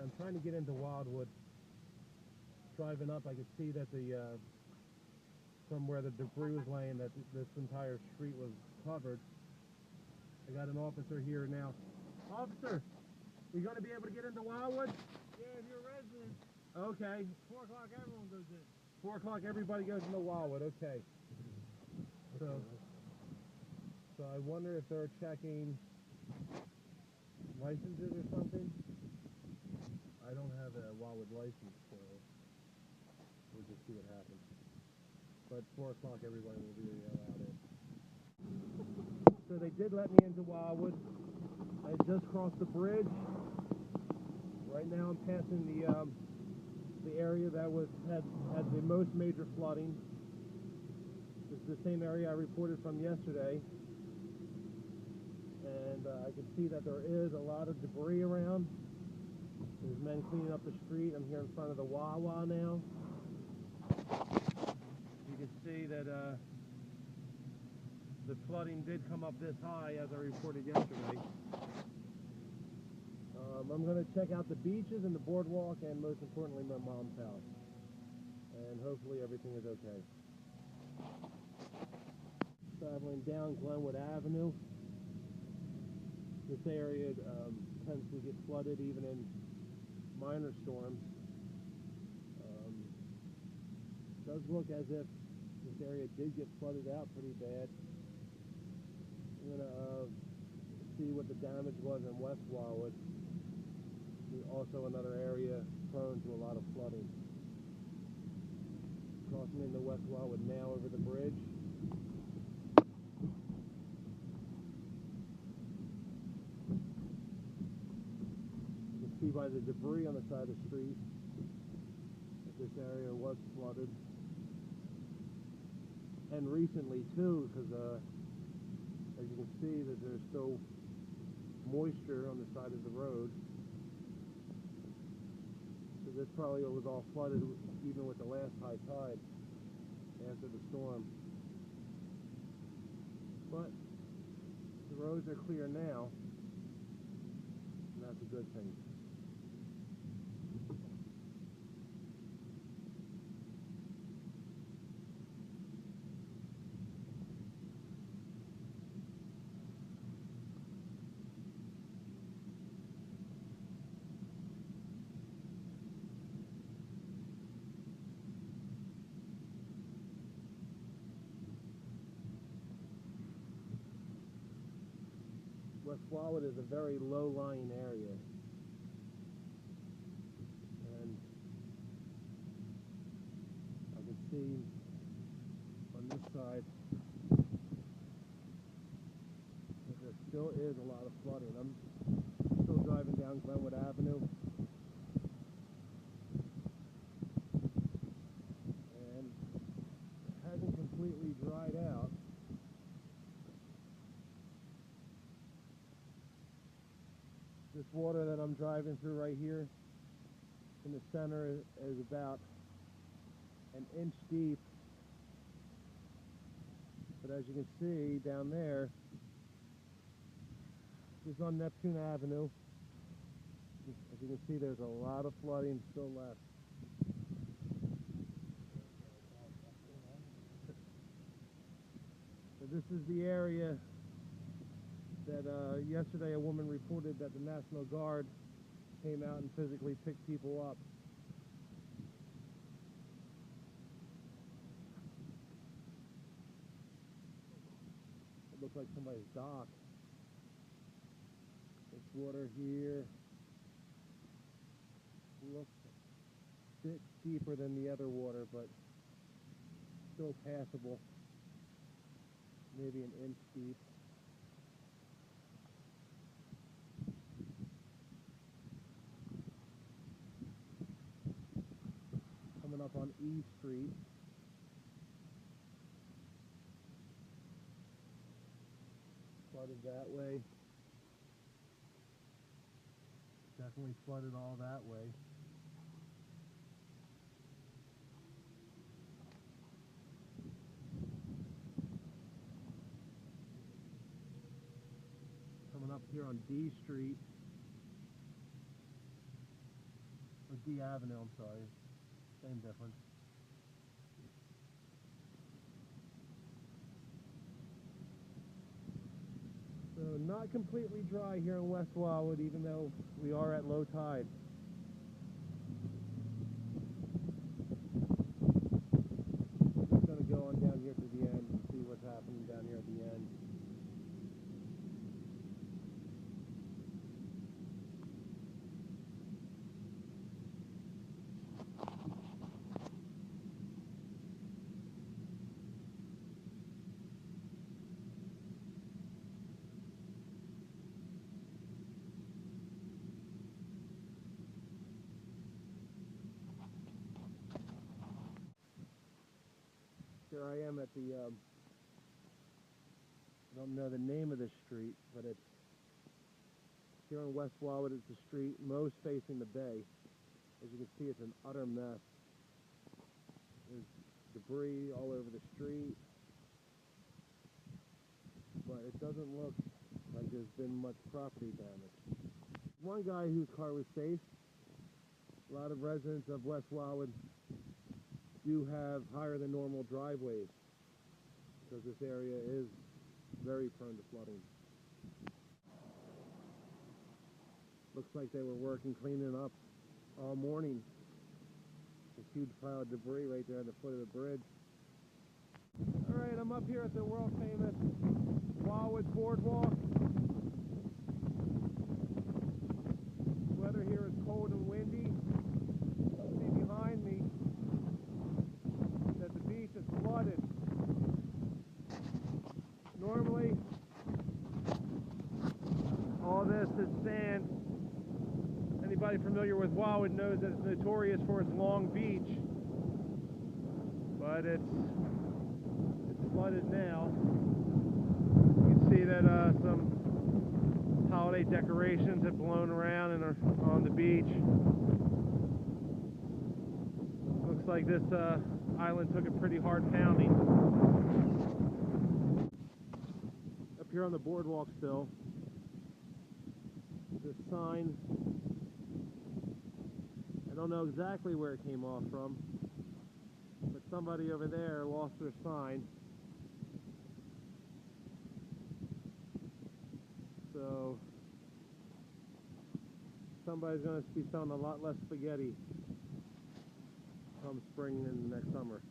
I'm trying to get into Wildwood. Driving up, I could see that from where the debris was laying, that this entire street was covered. I got an officer here now. Officer, you going to be able to get into Wildwood? Yeah, if you're a resident. Okay. 4 o'clock, everyone goes in. 4 o'clock, everybody goes into Wildwood. Okay. So I wonder if they're checking licenses or something. I don't have a Wildwood license, so we'll just see what happens. But 4 o'clock, everybody will be allowed in. So they did let me into Wildwood. I just crossed the bridge. Right now I'm passing the area that had the most major flooding. This is the same area I reported from yesterday. And I can see that there is a lot of debris around. There's men cleaning up the street. I'm here in front of the Wawa now. You can see that the flooding did come up this high, as I reported yesterday. I'm going to check out the beaches and the boardwalk, and most importantly, my mom's house. And hopefully everything is okay. Traveling down Glenwood Avenue. This area tends to get flooded even in minor storms. It does look as if this area did get flooded out pretty bad. I'm going to see what the damage was in West Wildwood. Also another area prone to a lot of flooding. Crossing into West Wildwood now over the bridge. You can see by the debris on the side of the street that this area was flooded. And recently too, because as you can see that there's still moisture on the side of the road. So this probably was all flooded even with the last high tide after the storm. But the roads are clear now, and that's a good thing. West Wildwood is a very low-lying area, and I can see on this side that there still is a lot of flooding. I'm still driving down Glenwood Avenue, and it hasn't completely dried out. This water that I'm driving through right here in the center is about an inch deep. But as you can see down there, this is on Neptune Avenue. As you can see, there's a lot of flooding still left. So this is the area that yesterday a woman reported that the National Guard came out and physically picked people up. It looked like somebody's dock. This water here looks a bit deeper than the other water, but still passable. Maybe an inch deep. Coming up on E Street. Flooded that way. Definitely flooded all that way. Coming up here on D Street. D Avenue, I'm sorry. Same difference. So not completely dry here in West Wildwood, even though we are at low tide. I'm just going to go on down here to the end and see what's happening down here at the end. Here I am at the, I don't know the name of this street, but it's here in West Wildwood. It's the street most facing the bay. As you can see, it's an utter mess. There's debris all over the street, but it doesn't look like there's been much property damage. One guy whose car was safe. A lot of residents of West Wildwood do have higher than normal driveways because this area is very prone to flooding. Looks like they were working cleaning up all morning. A huge pile of debris right there at the foot of the bridge. Alright, I'm up here at the world famous Wildwood Boardwalk. Weather here is cold and windy. See behind me that the beach is flooded. Normally, all this is sand. Anybody familiar with Wildwood knows that it's notorious for its long beach, but it's flooded now. You can see that some holiday decorations have blown around and are on the beach. Looks like this island took a pretty hard pounding. Up here on the boardwalk still, this sign, I don't know exactly where it came off from, but somebody over there lost their sign. So somebody's going to be selling a lot less spaghetti come spring and next summer.